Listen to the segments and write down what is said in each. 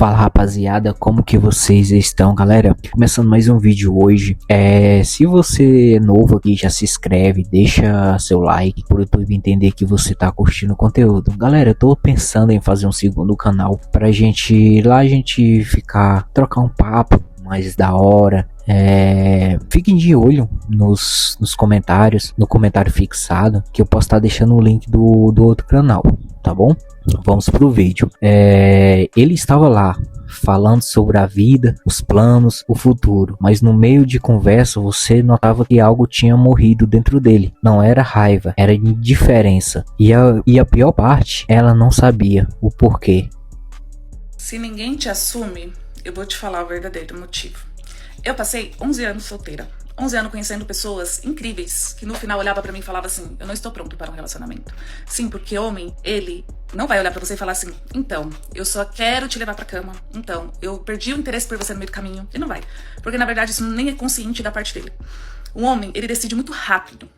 Fala rapaziada, como que vocês estão, galera? Começando mais um vídeo hoje. Se você é novo aqui, já se inscreve, deixa seu like pro YouTube entender que você tá curtindo o conteúdo. Galera, eu tô pensando em fazer um segundo canal pra gente trocar um papo mais da hora. Fiquem de olho nos comentários, no comentário fixado, que eu posso estar deixando o link do outro canal, tá bom? Vamos pro vídeo. Ele estava lá falando sobre a vida, os planos, o futuro, mas no meio de conversa você notava que algo tinha morrido dentro dele. Não era raiva, era indiferença. E a pior parte, ela não sabia o porquê. Se ninguém te assume, eu vou te falar o verdadeiro motivo. Eu passei 11 anos solteira. 11 anos conhecendo pessoas incríveis que no final olhava pra mim e falava assim: eu não estou pronto para um relacionamento. Sim, porque homem, ele não vai olhar pra você e falar assim: então, eu só quero te levar pra cama. Então, eu perdi o interesse por você no meio do caminho. Ele não vai. Porque na verdade isso nem é consciente da parte dele. O homem, ele decide muito rápido.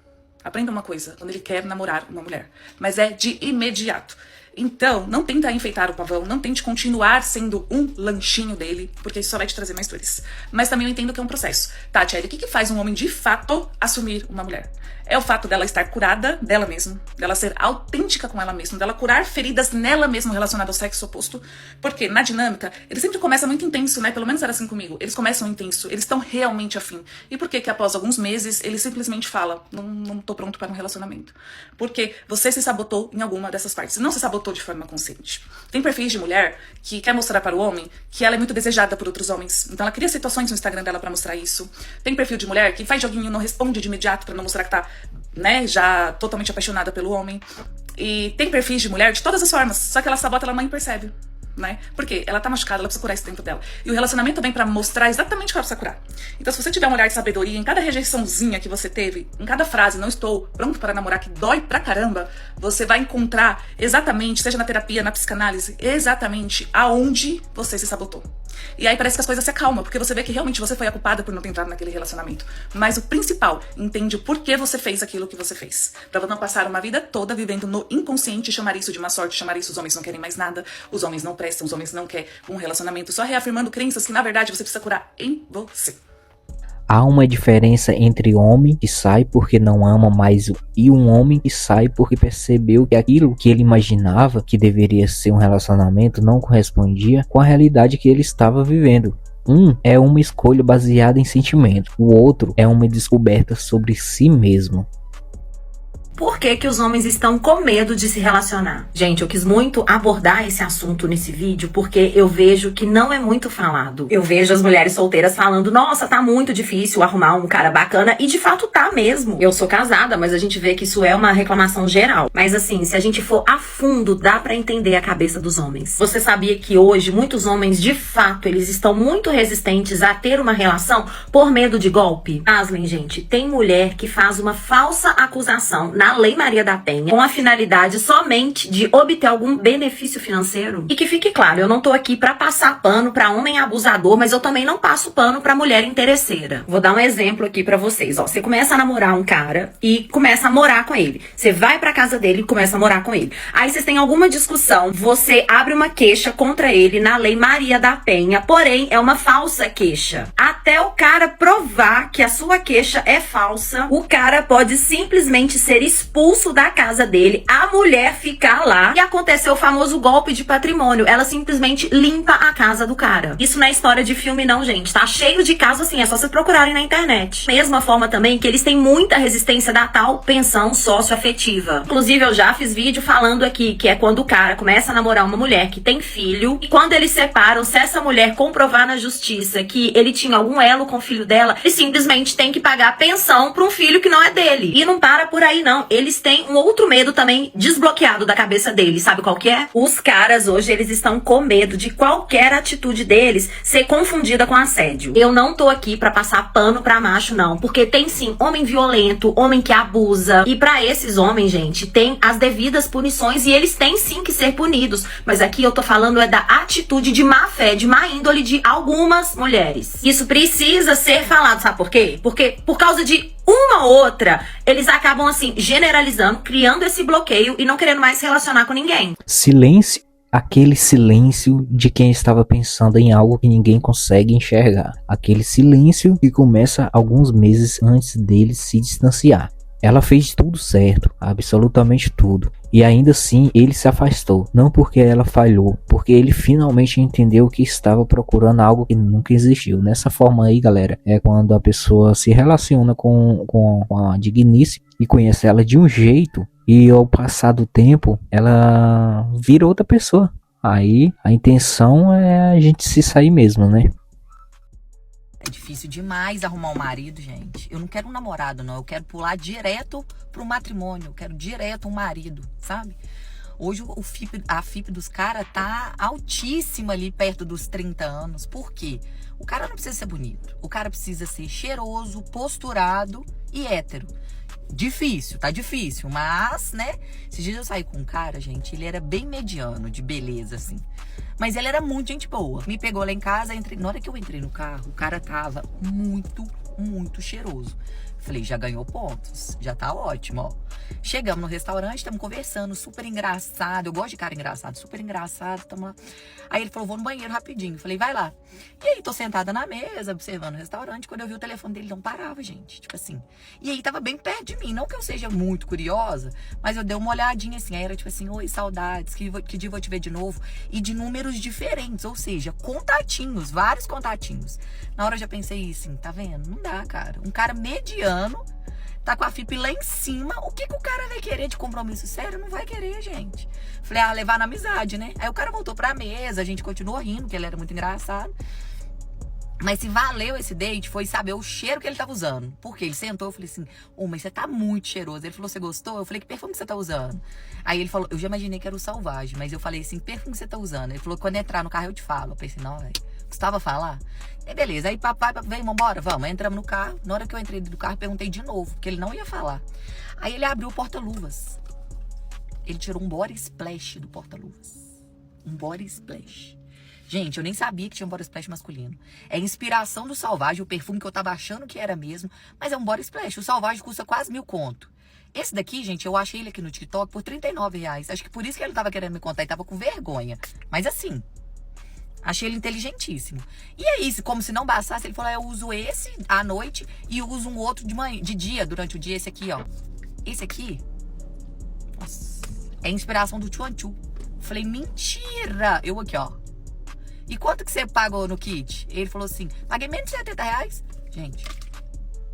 Aprenda uma coisa, quando ele quer namorar uma mulher. Mas é de imediato. Então, não tenta enfeitar o pavão, não tente continuar sendo um lanchinho dele, porque isso só vai te trazer mais dores. Mas também eu entendo que é um processo. Tati, o que faz um homem de fato assumir uma mulher? É o fato dela estar curada dela mesma, dela ser autêntica com ela mesma, dela curar feridas nela mesma relacionadas ao sexo oposto. Porque na dinâmica, ele sempre começa muito intenso, né? Pelo menos era assim comigo. Eles começam intenso, eles estão realmente afim. E por que após alguns meses, ele simplesmente fala: não tô pronto para um relacionamento? Porque você se sabotou em alguma dessas partes. Não se sabotou de forma consciente. Tem perfis de mulher que quer mostrar para o homem que ela é muito desejada por outros homens. Então ela cria situações no Instagram dela para mostrar isso. Tem perfil de mulher que faz joguinho e não responde de imediato para não mostrar que tá, né, já totalmente apaixonada pelo homem. E tem perfis de mulher de todas as formas, só que ela sabota, ela nem percebe, né? Porque ela tá machucada, ela precisa curar isso dentro dela. E o relacionamento vem pra mostrar exatamente o que ela precisa curar. Então se você tiver um olhar de sabedoria em cada rejeiçãozinha que você teve, em cada frase: não estou pronto para namorar, que dói pra caramba, você vai encontrar exatamente, seja na terapia, na psicanálise, exatamente aonde você se sabotou. E aí parece que as coisas se acalmam, porque você vê que realmente você foi a culpada por não ter entrado naquele relacionamento. Mas o principal, entende o porquê você fez aquilo que você fez. Pra não passar uma vida toda vivendo no inconsciente, chamar isso de má sorte, chamar isso: os homens não querem mais nada, os homens não prestam, os homens não querem um relacionamento, só reafirmando crenças que na verdade você precisa curar em você. Há uma diferença entre homem que sai porque não ama mais e um homem que sai porque percebeu que aquilo que ele imaginava que deveria ser um relacionamento não correspondia com a realidade que ele estava vivendo. Um é uma escolha baseada em sentimento, o outro é uma descoberta sobre si mesmo. Por que os homens estão com medo de se relacionar? Gente, eu quis muito abordar esse assunto nesse vídeo porque eu vejo que não é muito falado. Eu vejo as mulheres solteiras falando: nossa, tá muito difícil arrumar um cara bacana. E de fato tá mesmo. Eu sou casada, mas a gente vê que isso é uma reclamação geral. Mas assim, se a gente for a fundo, dá pra entender a cabeça dos homens. Você sabia que hoje muitos homens, de fato, eles estão muito resistentes a ter uma relação por medo de golpe? Aslen, gente, tem mulher que faz uma falsa acusação na Lei Maria da Penha, com a finalidade somente de obter algum benefício financeiro. E que fique claro, eu não tô aqui pra passar pano pra homem abusador, mas eu também não passo pano pra mulher interesseira. Vou dar um exemplo aqui pra vocês, ó. Você começa a namorar um cara e começa a morar com ele. Você vai pra casa dele e começa a morar com ele. Aí vocês têm alguma discussão, você abre uma queixa contra ele na Lei Maria da Penha, porém é uma falsa queixa. Até o cara provar que a sua queixa é falsa, o cara pode simplesmente ser expulso da casa dele, a mulher ficar lá e aconteceu o famoso golpe de patrimônio. Ela simplesmente limpa a casa do cara. Isso não é história de filme não, gente. Tá cheio de casos assim, é só vocês procurarem na internet. Mesma forma também que eles têm muita resistência da tal pensão socioafetiva. Inclusive eu já fiz vídeo falando aqui que é quando o cara começa a namorar uma mulher que tem filho e quando eles separam, se essa mulher comprovar na justiça que ele tinha algum elo com o filho dela, ele simplesmente tem que pagar a pensão pra um filho que não é dele. E não para por aí não. Eles têm um outro medo também desbloqueado da cabeça deles. Sabe qual que é? Os caras hoje, eles estão com medo de qualquer atitude deles ser confundida com assédio. Eu não tô aqui pra passar pano pra macho, não. Porque tem sim homem violento, homem que abusa. E pra esses homens, gente, tem as devidas punições e eles têm sim que ser punidos. Mas aqui eu tô falando é da atitude de má fé, de má índole de algumas mulheres. Isso precisa ser falado, sabe por quê? Porque por causa de uma ou outra, eles acabam assim generalizando, criando esse bloqueio e não querendo mais se relacionar com ninguém. Silêncio aquele silêncio de quem estava pensando em algo que ninguém consegue enxergar. Aquele silêncio que começa alguns meses antes dele se distanciar. Ela fez tudo certo, absolutamente tudo. E ainda assim ele se afastou. Não porque ela falhou, porque ele finalmente entendeu que estava procurando algo que nunca existiu. Nessa forma aí, galera, é quando a pessoa se relaciona com a digníssima e conhece ela de um jeito, e ao passar do tempo ela vira outra pessoa. Aí a intenção é a gente se sair mesmo, né? É difícil demais arrumar um marido, gente. Eu não quero um namorado, não. Eu quero pular direto pro matrimônio. Eu quero direto um marido, sabe? Hoje a FIP dos caras tá altíssima ali perto dos 30 anos. Por quê? O cara não precisa ser bonito. O cara precisa ser cheiroso, posturado e hétero. Difícil, tá difícil, mas, né? Esses dias eu saí com um cara, gente, ele era bem mediano, de beleza, assim. Mas ele era muito gente boa. Me pegou lá em casa, na hora que eu entrei no carro, o cara tava muito, muito cheiroso. Falei, já ganhou pontos, já tá ótimo, ó. Chegamos no restaurante, estamos conversando, super engraçado. Eu gosto de cara engraçado, super engraçado. Tamo... Aí ele falou, vou no banheiro rapidinho. Falei, vai lá. E aí, tô sentada na mesa, observando o restaurante. Quando eu vi o telefone dele, não parava, gente. Tipo assim. E aí, tava bem perto de mim. Não que eu seja muito curiosa, mas eu dei uma olhadinha assim. Aí era tipo assim, oi, saudades, que dia vou te ver de novo. E de números diferentes, ou seja, contatinhos, vários contatinhos. Na hora eu já pensei assim, tá vendo? Não dá, cara. Um cara mediano, tá com a FIP lá em cima, o que o cara vai querer de compromisso sério? Não vai querer, gente. Falei, levar na amizade, né? Aí o cara voltou pra mesa, a gente continuou rindo, porque ele era muito engraçado. Mas se valeu esse date, foi saber o cheiro que ele tava usando. Porque ele sentou, eu falei assim, mas você tá muito cheiroso. Ele falou, você gostou? Eu falei, que perfume que você tá usando? Aí ele falou, eu já imaginei que era o Salvage, mas eu falei assim, que perfume que você tá usando? Ele falou, quando entrar no carro eu te falo. Eu pensei, não, velho, custava falar? E beleza, aí papai, vem, vambora, vamos. Aí entramos no carro, na hora que eu entrei do carro, perguntei de novo, porque ele não ia falar. Aí ele abriu o porta-luvas. Ele tirou um body splash do porta-luvas. Um body splash. Gente, eu nem sabia que tinha um body splash masculino. É inspiração do Salvage, o perfume que eu tava achando que era mesmo, mas é um body splash. O Salvage custa quase 1.000 conto. Esse daqui, gente, eu achei ele aqui no TikTok por R$39. Acho que por isso que ele tava querendo me contar e tava com vergonha. Mas assim, achei ele inteligentíssimo. E aí, como se não bastasse, ele falou, eu uso esse à noite e uso um outro de dia, durante o dia. Esse aqui, ó. Esse aqui, nossa, é inspiração do Chuan Chu. Falei, mentira! Eu aqui, ó. E quanto que você pagou no kit? Ele falou assim, paguei menos de R$70. Gente,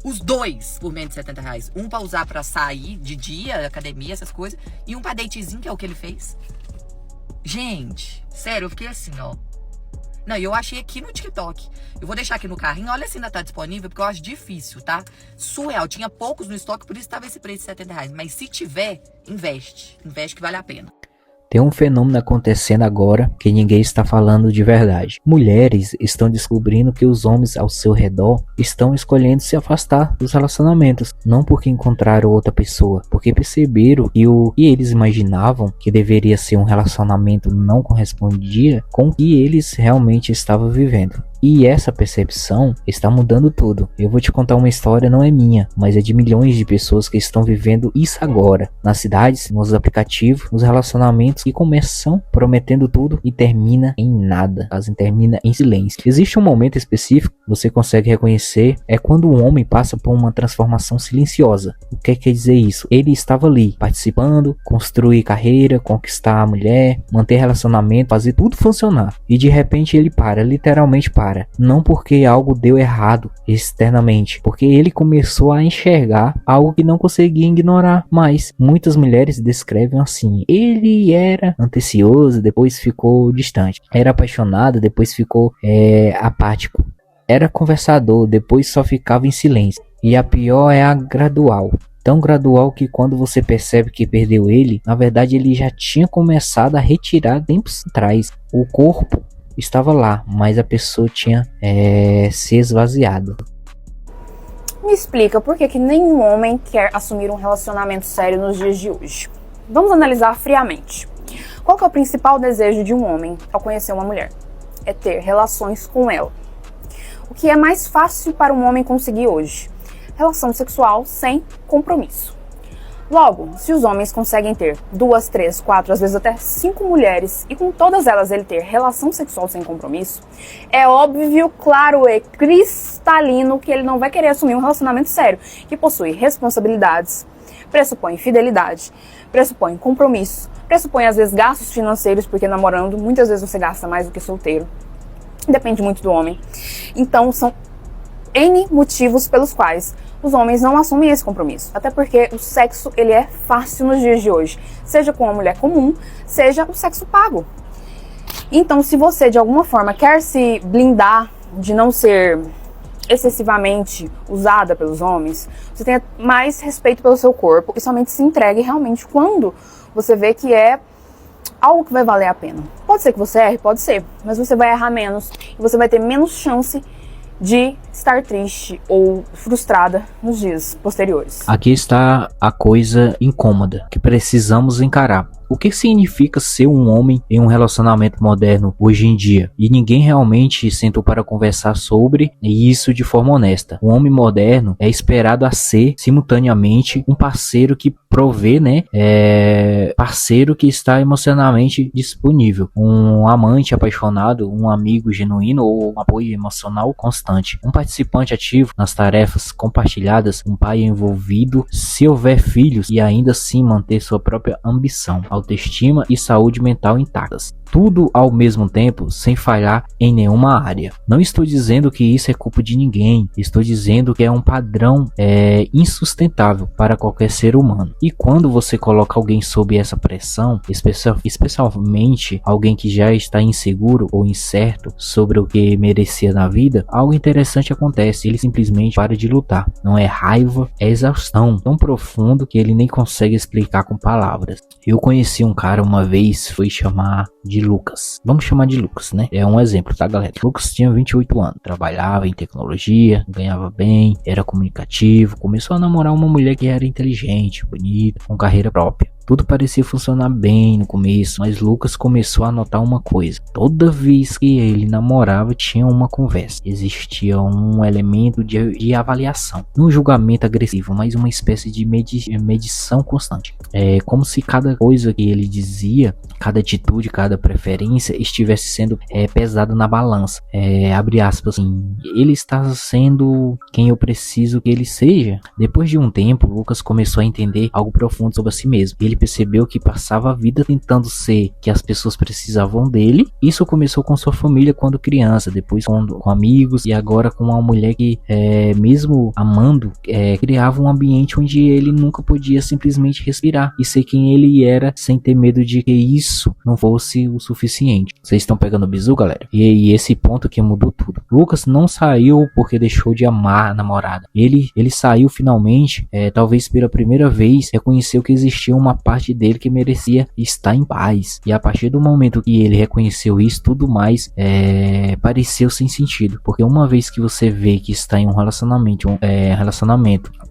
os dois por menos de R$70. Um pra usar pra sair de dia, academia, essas coisas. E um pra datezinho, que é o que ele fez. Gente, sério, eu fiquei assim, ó. Não, eu achei aqui no TikTok. Eu vou deixar aqui no carrinho. Olha se ainda tá disponível, porque eu acho difícil, tá? Surreal. Tinha poucos no estoque, por isso tava esse preço de R$70. Mas se tiver, investe. Investe que vale a pena. Tem um fenômeno acontecendo agora que ninguém está falando de verdade. Mulheres estão descobrindo que os homens ao seu redor estão escolhendo se afastar dos relacionamentos. Não porque encontraram outra pessoa, porque perceberam que o que eles imaginavam que deveria ser um relacionamento não correspondia com o que eles realmente estavam vivendo. E essa percepção está mudando tudo. Eu vou te contar uma história, não é minha, mas é de milhões de pessoas que estão vivendo isso agora. Nas cidades, nos aplicativos, nos relacionamentos que começam prometendo tudo e termina em nada. Termina em silêncio. Existe um momento específico que você consegue reconhecer, é quando o homem passa por uma transformação silenciosa. O que quer dizer isso? Ele estava ali, participando, construir carreira, conquistar a mulher, manter relacionamento, fazer tudo funcionar. E de repente ele para, literalmente para. Não porque algo deu errado externamente, porque ele começou a enxergar algo que não conseguia ignorar mais. Muitas mulheres descrevem assim: ele era atencioso, depois ficou distante, era apaixonado, depois ficou apático, era conversador, depois só ficava em silêncio. E a pior é a gradual. Tão gradual que quando você percebe que perdeu ele, na verdade ele já tinha começado a retirar tempos atrás. O corpo estava lá, mas a pessoa tinha se esvaziado. Me explica por que nenhum homem quer assumir um relacionamento sério nos dias de hoje. Vamos analisar friamente. Qual que é o principal desejo de um homem ao conhecer uma mulher? É ter relações com ela. O que é mais fácil para um homem conseguir hoje? Relação sexual sem compromisso. Logo, se os homens conseguem ter 2, 3, 4, às vezes até 5 mulheres e com todas elas ele ter relação sexual sem compromisso, é óbvio, claro e cristalino que ele não vai querer assumir um relacionamento sério, que possui responsabilidades, pressupõe fidelidade, pressupõe compromisso, pressupõe às vezes gastos financeiros, porque namorando muitas vezes você gasta mais do que solteiro. Depende muito do homem. Então são N motivos pelos quais os homens não assumem esse compromisso. Até porque o sexo, ele é fácil nos dias de hoje. Seja com uma mulher comum, seja o sexo pago. Então, se você de alguma forma quer se blindar de não ser excessivamente usada pelos homens, você tenha mais respeito pelo seu corpo e somente se entregue realmente quando você vê que é algo que vai valer a pena. Pode ser que você erre, pode ser, mas você vai errar menos e você vai ter menos chance de estar triste ou frustrada nos dias posteriores. Aqui está a coisa incômoda que precisamos encarar. O que significa ser um homem em um relacionamento moderno hoje em dia? E ninguém realmente sentou para conversar sobre isso de forma honesta. O homem moderno é esperado a ser simultaneamente um parceiro que provê, parceiro que está emocionalmente disponível, um amante apaixonado, um amigo genuíno ou um apoio emocional constante, um participante ativo nas tarefas compartilhadas, um pai envolvido se houver filhos e ainda assim manter sua própria ambição, autoestima e saúde mental intactas. Tudo ao mesmo tempo, sem falhar em nenhuma área. Não estou dizendo que isso é culpa de ninguém. Estou dizendo que é um padrão insustentável para qualquer ser humano. E quando você coloca alguém sob essa pressão, especialmente alguém que já está inseguro ou incerto sobre o que merecia na vida, algo interessante acontece. Ele simplesmente para de lutar. Não é raiva, é exaustão tão profundo que ele nem consegue explicar com palavras. Eu conheci um cara uma vez, foi chamar de Lucas. Vamos chamar de Lucas, né? É um exemplo, tá, galera? Lucas tinha 28 anos, trabalhava em tecnologia, ganhava bem, era comunicativo, começou a namorar uma mulher que era inteligente, bonita, com carreira própria. Tudo parecia funcionar bem no começo, mas Lucas começou a notar uma coisa. Toda vez que ele namorava, tinha uma conversa. Existia um elemento de avaliação. Não um julgamento agressivo, mas uma espécie de medição constante. É como se cada coisa que ele dizia, cada atitude, cada preferência estivesse sendo pesado na balança. Abre aspas, assim, ele está sendo quem eu preciso que ele seja. Depois de um tempo, Lucas começou a entender algo profundo sobre si mesmo. Ele percebeu que passava a vida tentando ser que as pessoas precisavam dele. Isso começou com sua família quando criança, depois com amigos e agora com uma mulher que, mesmo amando, criava um ambiente onde ele nunca podia simplesmente respirar e ser quem ele era sem ter medo de que isso não fosse o suficiente. Vocês estão pegando o bizu, galera? E esse ponto que mudou tudo. Lucas não saiu porque deixou de amar a namorada. Ele saiu finalmente, talvez pela primeira vez, reconheceu que existia uma parte dele que merecia estar em paz. E a partir do momento que ele reconheceu isso, tudo mais pareceu sem sentido. Porque uma vez que você vê que está em um relacionamento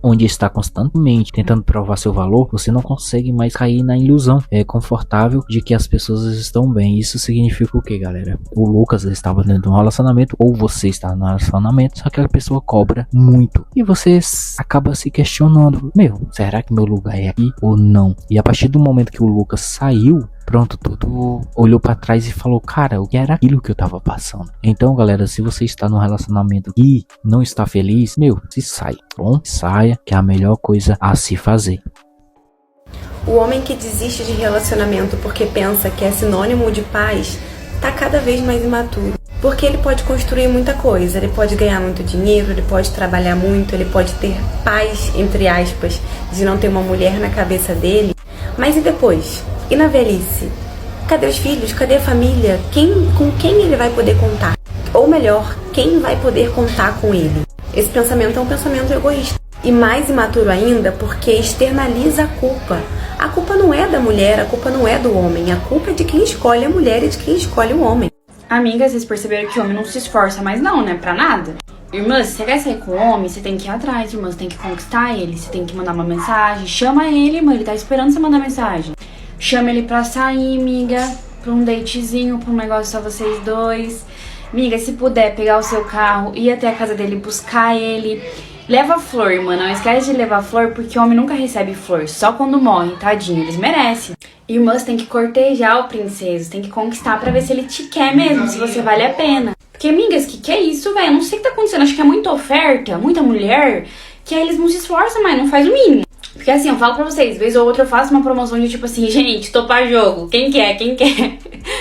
onde está constantemente tentando provar seu valor, você não consegue mais cair na ilusão confortável de que as pessoas estão bem. Isso significa o que, galera? O Lucas estava dentro de um relacionamento, ou você está no relacionamento, só que a pessoa cobra muito. E você acaba se questionando, será que meu lugar é aqui ou não? E a partir do momento que o Lucas saiu, pronto, tudo olhou pra trás e falou, cara, o que era aquilo que eu tava passando? Então, galera, se você está num relacionamento e não está feliz, se sai, bom? Saia, que é a melhor coisa a se fazer. O homem que desiste de relacionamento porque pensa que é sinônimo de paz, tá cada vez mais imaturo. Porque ele pode construir muita coisa, ele pode ganhar muito dinheiro, ele pode trabalhar muito, ele pode ter paz, entre aspas, de não ter uma mulher na cabeça dele. Mas e depois? E na velhice? Cadê os filhos? Cadê a família? Com quem ele vai poder contar? Ou melhor, quem vai poder contar com ele? Esse pensamento é um pensamento egoísta. E mais imaturo ainda porque externaliza a culpa. A culpa não é da mulher, a culpa não é do homem. A culpa é de quem escolhe a mulher e de quem escolhe o homem. Amiga, vocês perceberam que o homem não se esforça mais não, né? Pra nada. Irmã, se você quer sair com o homem, você tem que ir atrás, irmã. Você tem que conquistar ele, você tem que mandar uma mensagem. Chama ele, irmã, ele tá esperando você mandar mensagem. Chama ele pra sair, amiga, pra um datezinho, pra um negócio só vocês dois. Amiga, se puder pegar o seu carro, ir até a casa dele, buscar ele, Leva flor, irmã, não esquece de levar flor, porque homem nunca recebe flor, só quando morre, tadinho, eles merecem. Irmã, você tem que cortejar o princeso, tem que conquistar pra ver se ele te quer mesmo, se você vale a pena. Porque, amigas, que é isso, velho? Eu não sei o que tá acontecendo, acho que é muita oferta, muita mulher, que aí eles não se esforçam mais, não faz o mínimo. Porque assim, eu falo pra vocês, vez ou outra eu faço uma promoção de tipo assim, gente, topar jogo, quem quer?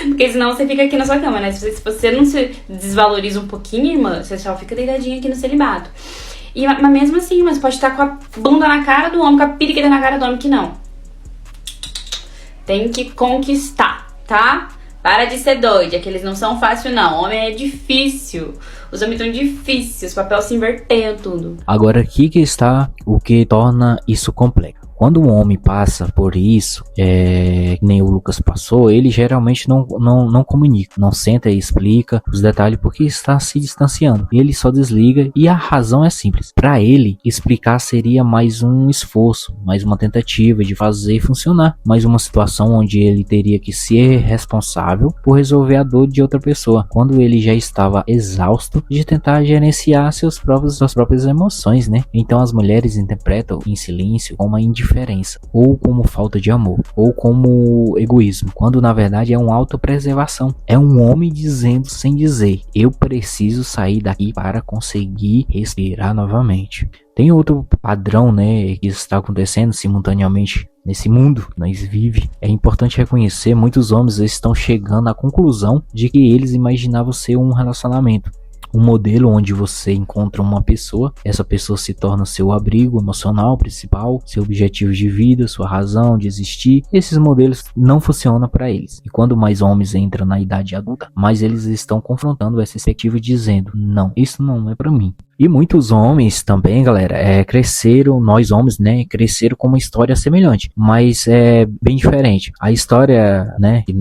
Porque senão você fica aqui na sua cama, né? Se você não se desvaloriza um pouquinho, irmã, você só fica deitadinha aqui no celibato. Mas mesmo assim, mas pode estar com a bunda na cara do homem, com a periquita na cara do homem, que não. Tem que conquistar, tá? Para de ser doida, que eles não são fácil não. Homem é difícil. Os homens são difíceis, os papéis se inverteram tudo. Agora aqui que está o que torna isso complexo. Quando um homem passa por isso, que nem o Lucas passou, ele geralmente não comunica, não senta e explica os detalhes porque está se distanciando. Ele só desliga e a razão é simples. Para ele, explicar seria mais um esforço, mais uma tentativa de fazer funcionar, mais uma situação onde ele teria que ser responsável por resolver a dor de outra pessoa, quando ele já estava exausto de tentar gerenciar suas próprias emoções, né? Então as mulheres interpretam em silêncio como uma indiferença, ou como falta de amor, ou como egoísmo, quando na verdade é uma autopreservação. É um homem dizendo sem dizer: eu preciso sair daqui para conseguir respirar novamente. Tem outro padrão, né, que está acontecendo simultaneamente nesse mundo que nós vivemos. É importante reconhecer, muitos homens estão chegando à conclusão de que eles imaginavam ser um relacionamento. Um modelo onde você encontra uma pessoa, essa pessoa se torna seu abrigo emocional principal, seu objetivo de vida, sua razão de existir. Esses modelos não funcionam para eles. E quando mais homens entram na idade adulta, mais eles estão confrontando essa perspectiva dizendo: não, isso não é para mim. E muitos homens também, galera, cresceram, nós homens, né, cresceram com uma história semelhante, mas é bem diferente. A história, né, que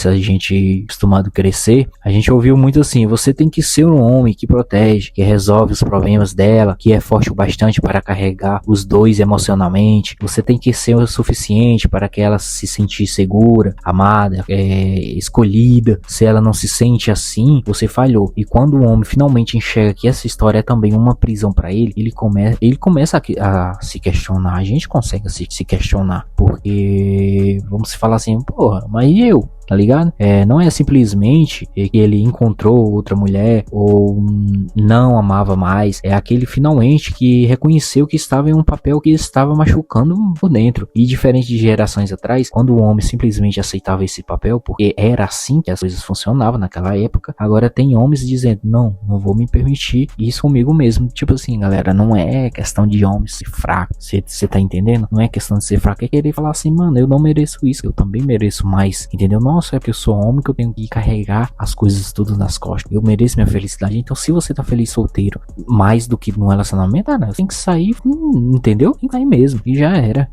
a gente acostumado a crescer, a gente ouviu muito assim: você tem que ser um homem que protege, que resolve os problemas dela, que é forte o bastante para carregar os dois emocionalmente. Você tem que ser o suficiente para que ela se sentir segura, amada, escolhida. Se ela não se sente assim, você falhou. E quando o homem finalmente enxerga que essa história é também uma prisão para ele, ele começa a se questionar. A gente consegue se questionar, porque vamos falar assim: porra, mas eu? Tá ligado? Não é simplesmente que ele encontrou outra mulher ou não amava mais. É aquele finalmente que reconheceu que estava em um papel que estava machucando por dentro. E diferente de gerações atrás, quando o homem simplesmente aceitava esse papel porque era assim que as coisas funcionavam naquela época, agora tem homens dizendo: não vou me permitir isso comigo mesmo. Tipo assim, galera, não é questão de homem ser fraco. Você tá entendendo? Não é questão de ser fraco, é querer falar assim: mano, eu não mereço isso, eu também mereço mais, entendeu? Nossa, é porque eu sou homem que eu tenho que carregar as coisas tudo nas costas. Eu mereço minha felicidade. Então, se você tá feliz solteiro, mais do que no relacionamento, tem que sair, entendeu? Tem que sair mesmo. E já era.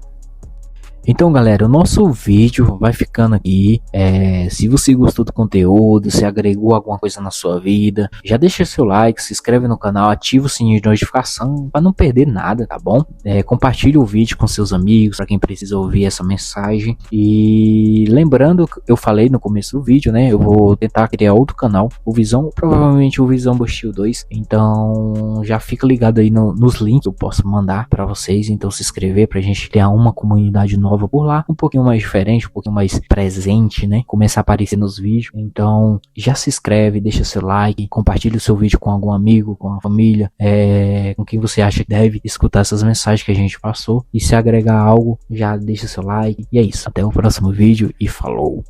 Então, galera, o nosso vídeo vai ficando aqui. Se você gostou do conteúdo, se agregou alguma coisa na sua vida, já deixa seu like, se inscreve no canal, ativa o sininho de notificação para não perder nada, tá bom? Compartilhe o vídeo com seus amigos, para quem precisa ouvir essa mensagem. E lembrando, eu falei no começo do vídeo, né? Eu vou tentar criar outro canal, o Visão, provavelmente o Visão Bostil 2. Então, já fica ligado aí nos links que eu posso mandar para vocês. Então, se inscrever pra gente criar uma comunidade nova por lá, um pouquinho mais diferente, um pouquinho mais presente, né? Começar a aparecer nos vídeos. Então, já se inscreve, deixa seu like, compartilha o seu vídeo com algum amigo, com a família, com quem você acha que deve escutar essas mensagens que a gente passou. E se agregar algo, já deixa seu like. E é isso. Até o próximo vídeo e falou!